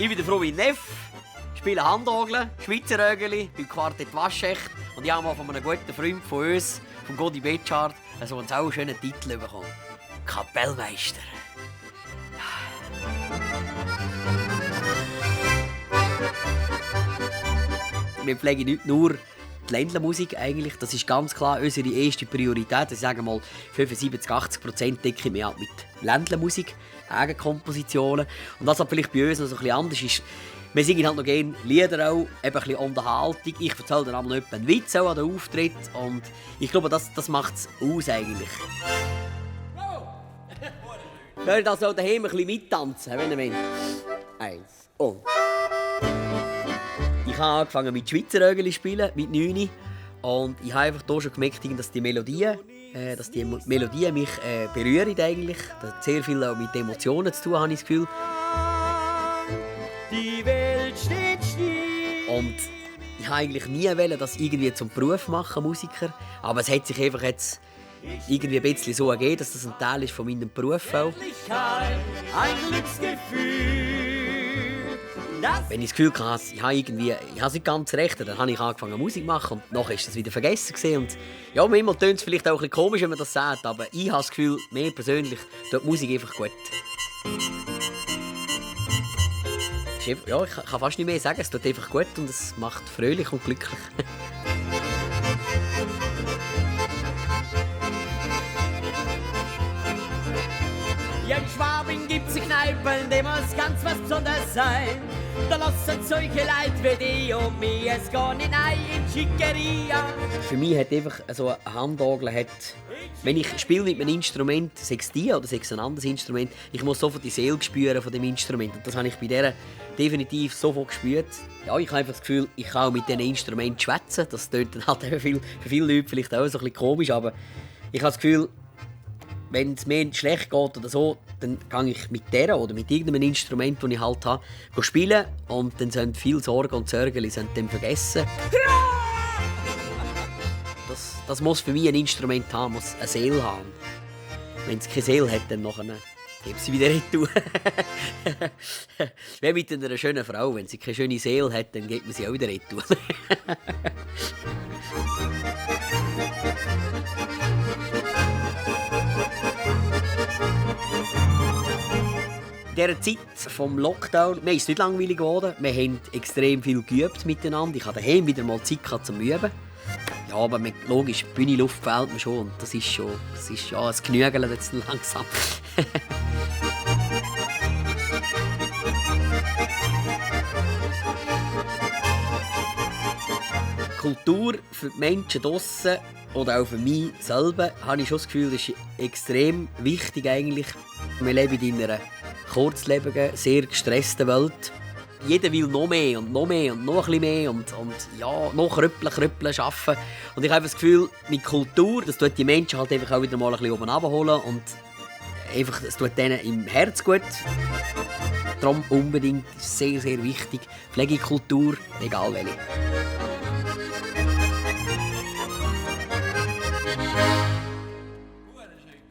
Ich bin der Frau Neff, spiele Handorgel, Schweizer Ögeli beim Quartett Waschecht und ich habe mal von einem guten Freund von uns, vom Godi Betschart, so einen sau schönen Titel bekommen. Kapellmeister. Wir pflegen nicht nur die Ländlermusik eigentlich, das ist ganz klar unsere erste Priorität. Ich sage mal, 75–80% decken wir mit Ländlermusik, Eigenkompositionen. Und was halt vielleicht bei uns noch so ein bisschen anders ist, wir singen halt noch gerne Lieder auch, eben ein bisschen Unterhaltung. Ich erzähle dann aber noch einen Witz auch an den Auftritt und ich glaube, das macht es aus eigentlich. Könnt ihr also daheim ein bisschen mittanzen, wenn ihr wollt? 1 und... Ich habe angefangen mit Schweizer Ögeli spielen, mit 9. Und ich habe einfach hier schon gemerkt, dass die Melodien mich berühren eigentlich. Das hat sehr viel auch mit Emotionen zu tun, habe ich das Gefühl. Die Welt steht still. Und ich wollte eigentlich nie das irgendwie zum Beruf machen, Musiker. Aber es hat sich einfach jetzt irgendwie ein bisschen so ergeben, dass das ein Teil ist von meinem Beruf auch. Ein Glücksgefühl. Wenn ich das Gefühl hatte, ich habe es nicht ganz recht, dann habe ich angefangen Musik zu machen und nachher ist es wieder vergessen. Und ja, manchmal tönt es vielleicht auch ein bisschen komisch, wenn man das sagt, aber ich habe das Gefühl, mir persönlich tut die Musik einfach gut. Ja, ich kann fast nicht mehr sagen, es tut einfach gut und es macht fröhlich und glücklich. Ja, in Schwabing gibt's eine Kneipe, in dem muss ganz was Besonderes sein. Da lassen solche Leute wie dich und mich, es geht nicht ein in die Schickeria. Für mich hat einfach so eine Handorgel, wenn ich spiele mit einem Instrument, sei es die oder sei es ein anderes Instrument, ich muss sofort die Seele spüren von dem Instrument. Und das habe ich bei dieser definitiv sofort gespürt. Ja, ich habe einfach das Gefühl, ich kann auch mit diesen Instrumenten schwätzen. Das klingt dann halt für viele Leute vielleicht auch so ein bisschen komisch, aber ich habe das Gefühl, wenn es mir schlecht geht oder so, dann gehe ich mit der oder mit irgendeinem Instrument, das ich halt habe, spielen und dann sind viele Sorgen und Zörgeli dann vergessen. Das muss für mich ein Instrument haben, muss eine Seele haben. Wenn es keine Seele hat, dann gebe sie wieder retour. Wie mit einer schönen Frau, wenn sie keine schöne Seele hat, dann gibt man sie auch wieder retour. In dieser Zeit des Lockdown, mir ist es nicht langweilig geworden. Wir haben extrem viel geübt miteinander. Ich hatte daheim wieder mal Zeit zum Üben. Ja, aber logisch, die Bühnenluft gefällt mir schon. Und das ist ja ein Genügeln jetzt langsam. Kultur für die Menschen draussen oder auch für mich selber habe ich schon das Gefühl, das ist extrem wichtig eigentlich. Wir leben in einer kurzlebigen, sehr gestressten Welt. Jeder will noch mehr und noch mehr und noch ein bisschen mehr und ja, noch krüppeln arbeiten. Und ich habe das Gefühl, mit Kultur, das tut die Menschen halt einfach auch wieder mal ein bisschen oben runterholen und einfach, es tut denen im Herz gut. Darum unbedingt sehr, sehr wichtig. Pflegekultur, egal welche.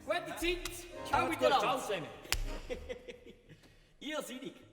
Gute Zeit, ciao miteinander. Ciao zusammen. Irrsinnig.